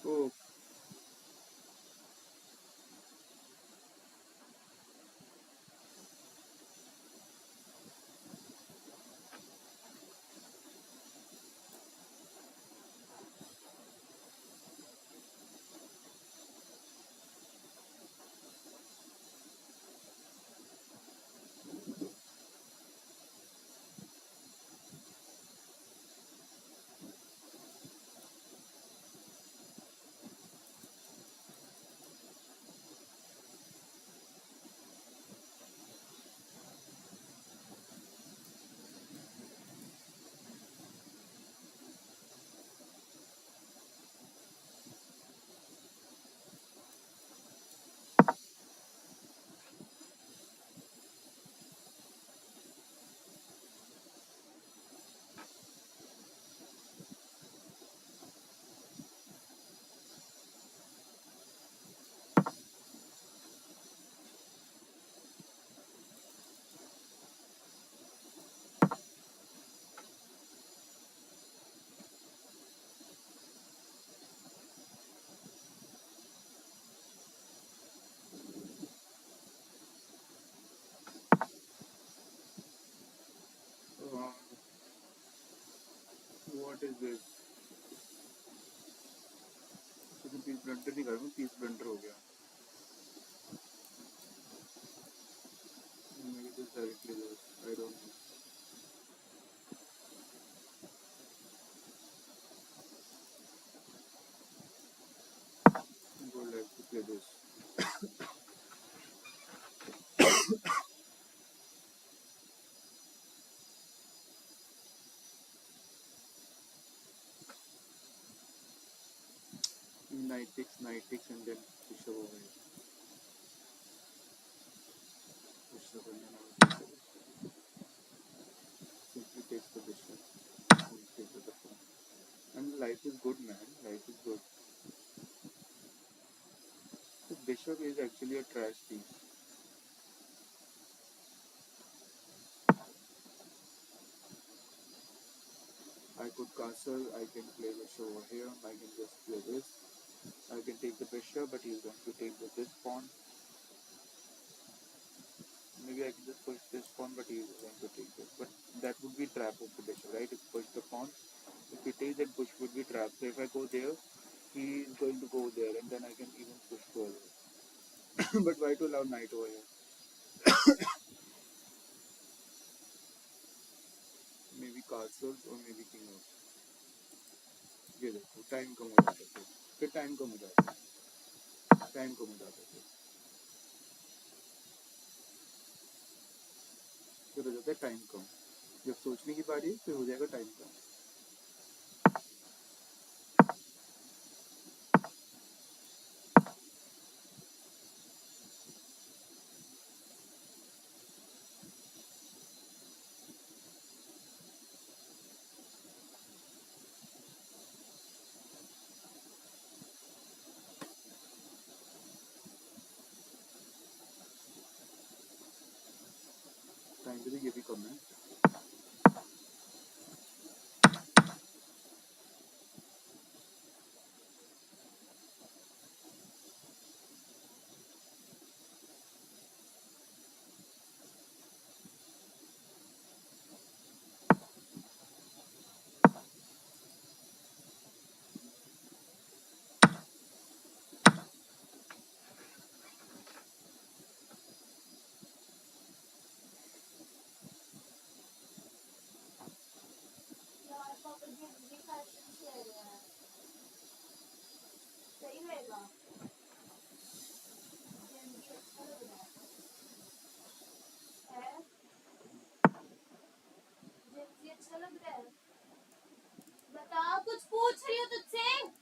Oh what is this? तो पीस ब्लंडर नहीं करूँगा, पीस ब्लंडर हो गया। Maybe just directly lose. I don't know. Would like to play this. Knight takes, and then bishop over here. Bishop and then I will take the bishop. Simply takes the bishop. And takes the pawn. And life is good, man. Life is good. The bishop is actually a trash piece. I could castle, I can play bishop over here, I can just play this. I can take the bishop, but he's going to take this pawn. Maybe I can just push this pawn, but he's going to take this. But that would be trap of the bishop, right? If push the pawn, if he takes that push would be trap. So if I go there, he is going to go there, and then I can even push further. But why to allow knight over here? Maybe castles or maybe king of. ये देखो time कम हो जाता है, फिर time कम हो जाता है, time कम हो जाता है, फिर हो जाता है टाइम कम। जब सोचने की बारी फिर हो जाएगा टाइम कम। टाइम पे तो ये भी कम है। पूछ रही हूँ तुझसे।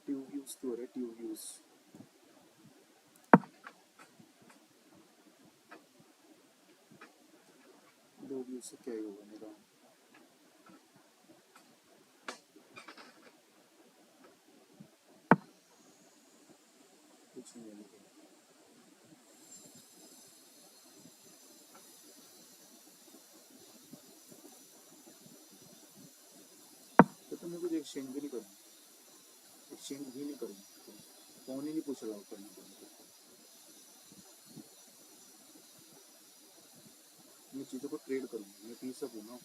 ट्यूब व्यूज तो है ट्यूब व्यूज दो व्यूज से क्या ही होगा मेरा कुछ नहीं है तो मैं कुछ एक्सचेंज भी नहीं करूँ एक्सचेंज भी नहीं करूँ फोन ही नहीं पूछ रहा करने को मैं चीज़ों को ट्रेड करूँ मैं पी सकूँ ना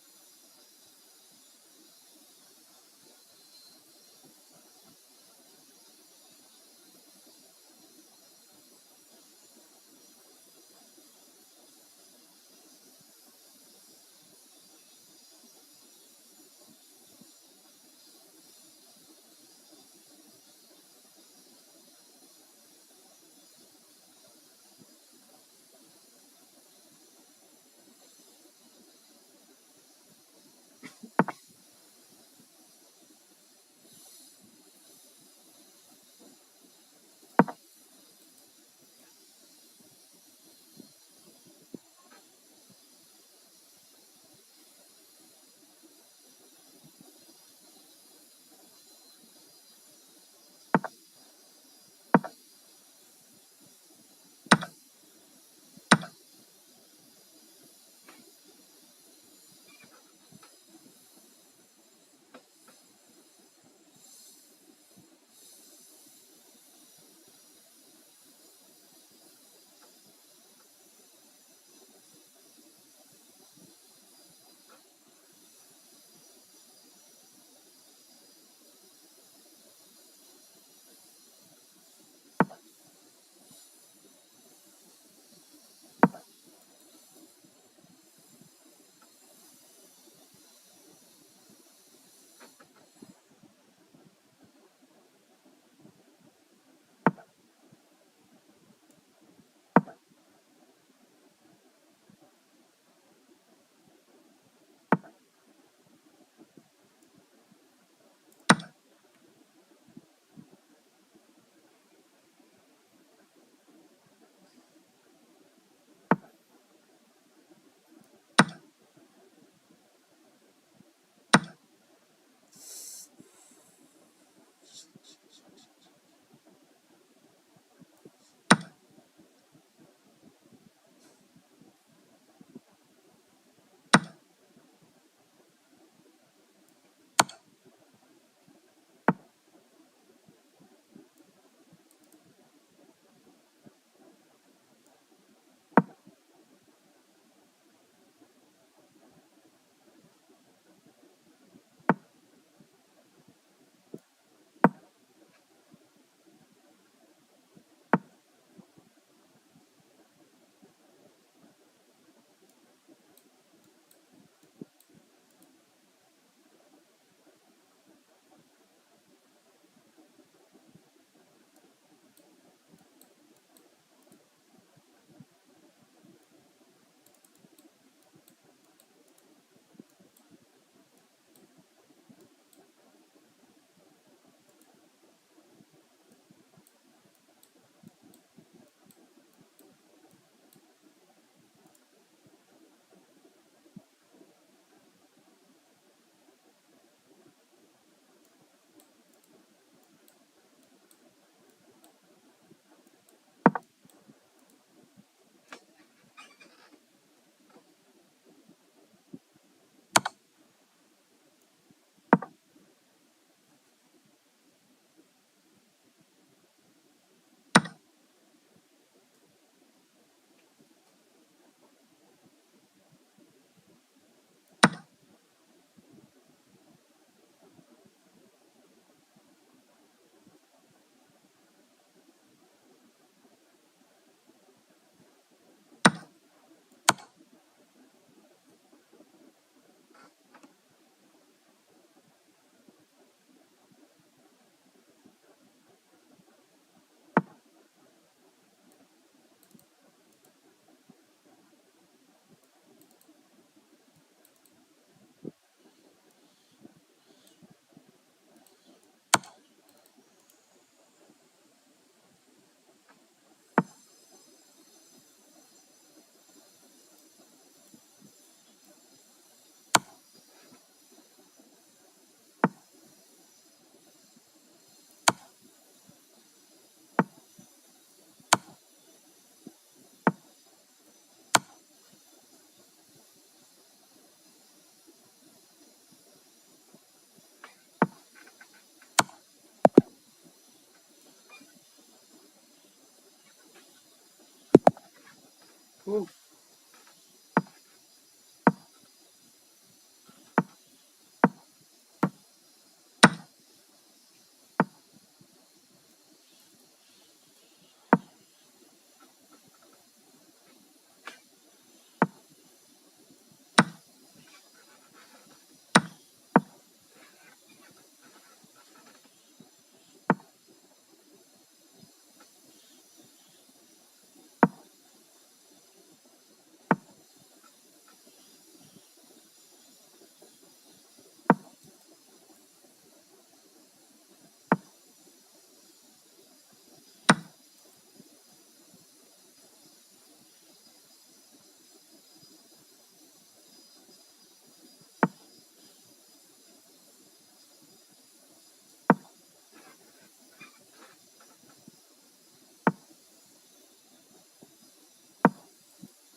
Oh,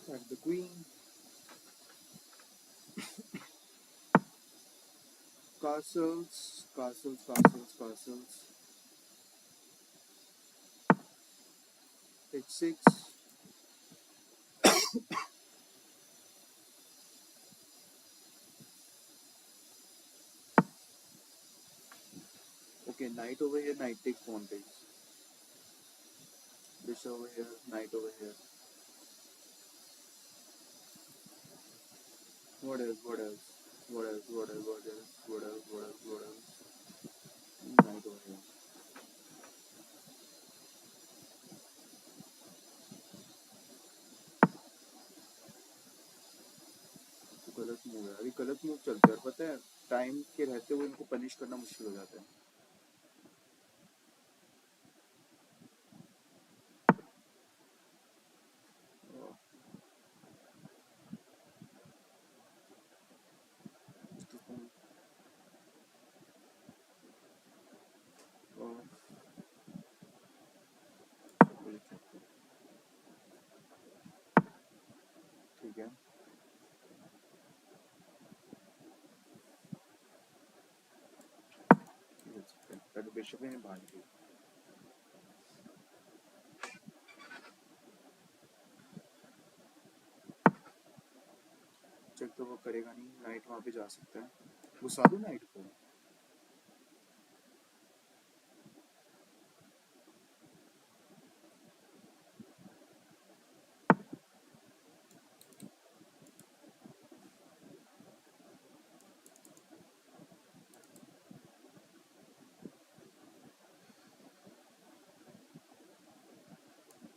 sack the queen. Castles, castles, castles, castles. H6. Okay, knight over here, knight takes, pawn takes. Bishop over here, knight over here. What else? What else? What else? What else? What else? What else? What else? What else? Knight over here. तो गलत move है, अभी गलत move चलता है, पता है time के रहते हुए इनको पनिश करना मुश्किल हो जाता है. ठीक है, पहले बिशप ने बाहर की. चेक तो वो करेगा नहीं, नाइट वहाँ पे जा सकता है. घुसा दो नाइट को.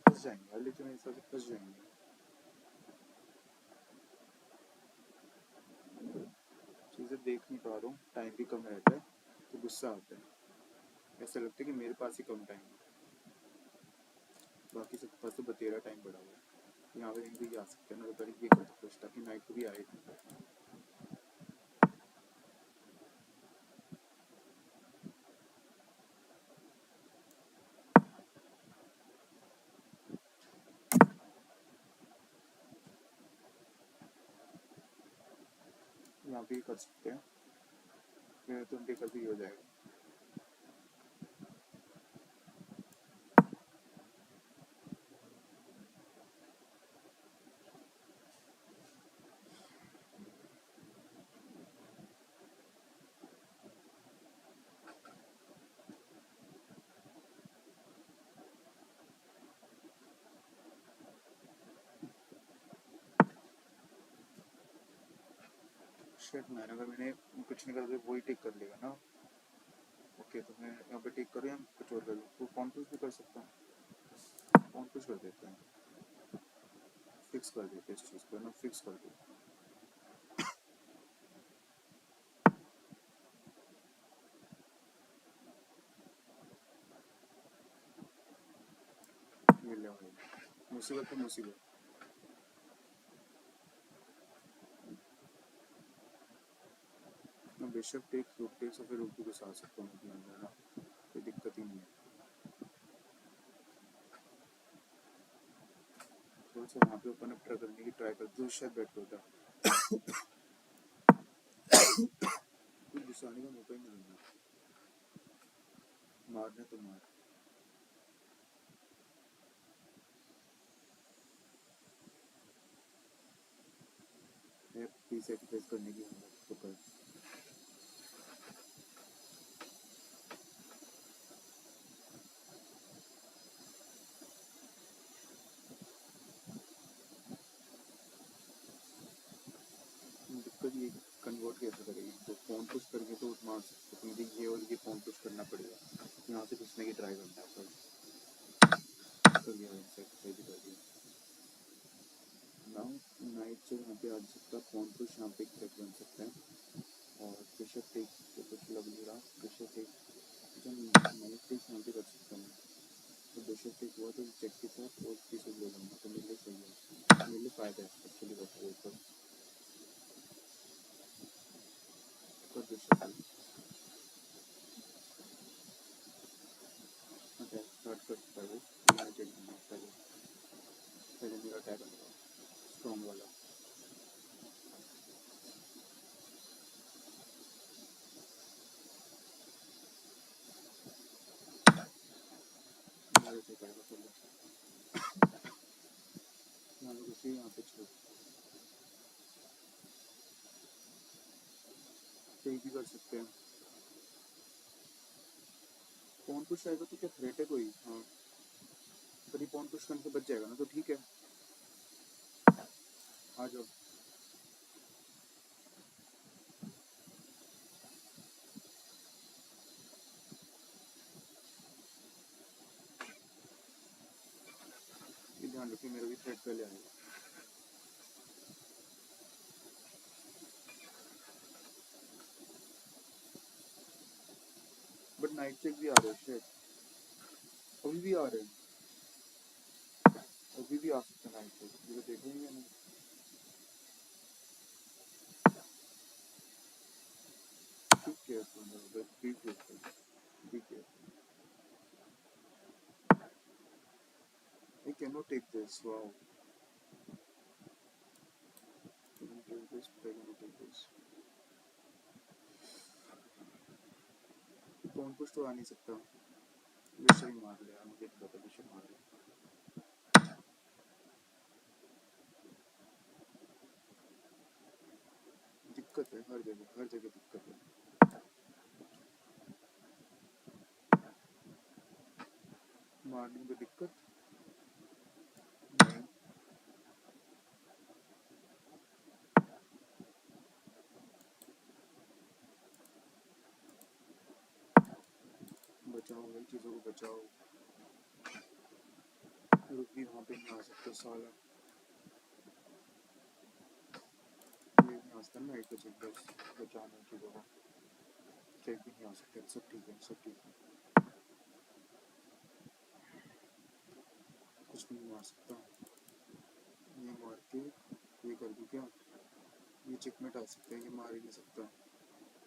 फंस जाएंगे, लेकिन मेरे हिसाब से फंस जाएंगे. चीज़ें देख नहीं पा रहा हूँ, टाइम भी कम रहता है तो गुस्सा आता है. ऐसा लगता है कि मेरे पास ही कम टाइम है, बाकी सबके पास तो बतेरा टाइम पड़ा हुआ है. यहाँ पे कहीं भी आ सकते हैं ना, तो पहले ये कर दो ताकि नाइट को भी आए. यहाँ पे कर सकते हैं, फिर तो उनके कभी हो जाएगा. शिट मैन, अगर मैंने कुछ नहीं करा तो वही टेक कर लेगा ना. ओके, तो मैं यहाँ पे टेक करूँ या कुछ और कर लूँ? तो कौन पुश भी कर सकता हूँ, कौन पुश कर देते हैं, फिक्स कर देते हैं इस चीज़ को ना, फिक्स कर दो. ये ले भाई, मुसीबत तो मुसीबत. मैं बिशप टेक्स, रूक टेक्स और फिर रूक भी घुसा सकता हूँ अपने अंदर ना, कोई दिक्कत ही नहीं है. थोड़ा सा वहाँ पे ओपन अप ट्राई करने की ट्राई करते तो शायद बेटर होता. कुछ घुसाने का मौका ही नहीं मिलना. मारने तो मार. F3 सेक्रीफाइस करने की हिम्मत तो कर। दिक्कत ये कन्वर्ट कैसे करेगी, तो फोन पुश करके तो मार सकते, क्योंकि ये और ये फोन पुश करना पड़ेगा, यहाँ से घुसने की ट्राई करना है सर। कर दिया सेक्रीफाइस भी कर दिया। नाउ नाइट से यहाँ पे आ सकता है, फोन पुश यहाँ पे क्रैक बन सकता है, और बिशप टेक तो कुछ लग नहीं रहा। बिशप टेक जो नाइट टेक यहाँ पे कर सकता हूँ, तो बिशप टेक हुआ तो चेक के साथ और पीस ले लूँगा, तो मेरे लिए सही है, मेरे लिए फ़ायदा है एक्चुअली बताओ ऊपर कर बिशप टेक। अटैक स्टार्ट कर सकता है वो, मैं चेक दूँगा पहले, पहले मेरा अटैक आएगा स्ट्रॉन्ग वाला। मेरे चेक आएगा पहले, मान लो उसे यहाँ पे छोड़ चेक भी कर सकते हैं। फोन पुश आएगा तो क्या थ्रेट है कोई? हाँ, पर ये फोन पुश करने से बच जाएगा ना, तो ठीक है आ जाओ। ये ध्यान रखिए मेरा भी थ्रेट पहले आएगा। बट नाइट चेक भी आ रहे हैं, शिट अभी भी आ रहे हैं, अभी भी आ सकते हैं नाइट चेक, ये तो देखा ही मैंने। ठीक है be careful, be careful. I cannot take this, wow. I can take this, but I cannot take this. Phone push तो आ नहीं सकता, बिशप ही मार लिया, मुझे नहीं पता बिशप मार लिया। दिक्कत है हर जगह दिक्कत है। मारने में दिक्कत नहीं, बचाओ भाई, चीज़ों को बचाओ। रुक भी वहाँ पे नहीं आ सकता साला, ये नहीं आ सकता ना नाइट का चेक, बस बचाना चीज़ों को, चेक भी नहीं आ सकता। सब ठीक है, सब ठीक है, कुछ भी नहीं आ सकता। ये मार के ये कर दूँ क्या? ये चेकमेट आ सकता है, ये मार ही नहीं सकता,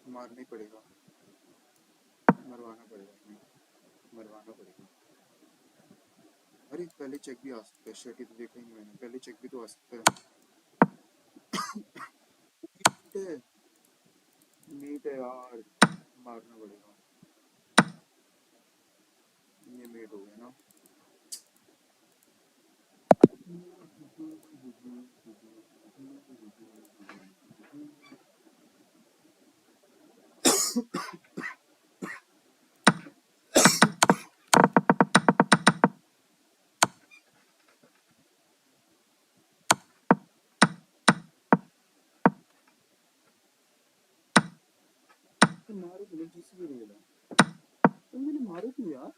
मारना ही पड़ेगा, मरवाना पड़ेगा इन्हें, मरवाना पड़ेगा। अरे पहले चेक भी आ सकता है, शर्ट ही तो देखा ही नहीं मैंने, पहले चेक भी तो आ सकता है। मीट है यार, मारना पड़ेगा। ये मेट हो गया ना। मारो तो किसी भी नहीं मिला, तो मैंने मारो क्यों यार?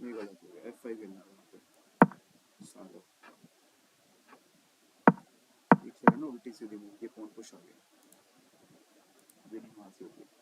ये गलत हो गया, F5 खेलना है वहाँ पे सालो। एक सेकंड ना, उल्टी सीधी मूव के फोन पुश आ गया, ये नहीं वहाँ से होगी।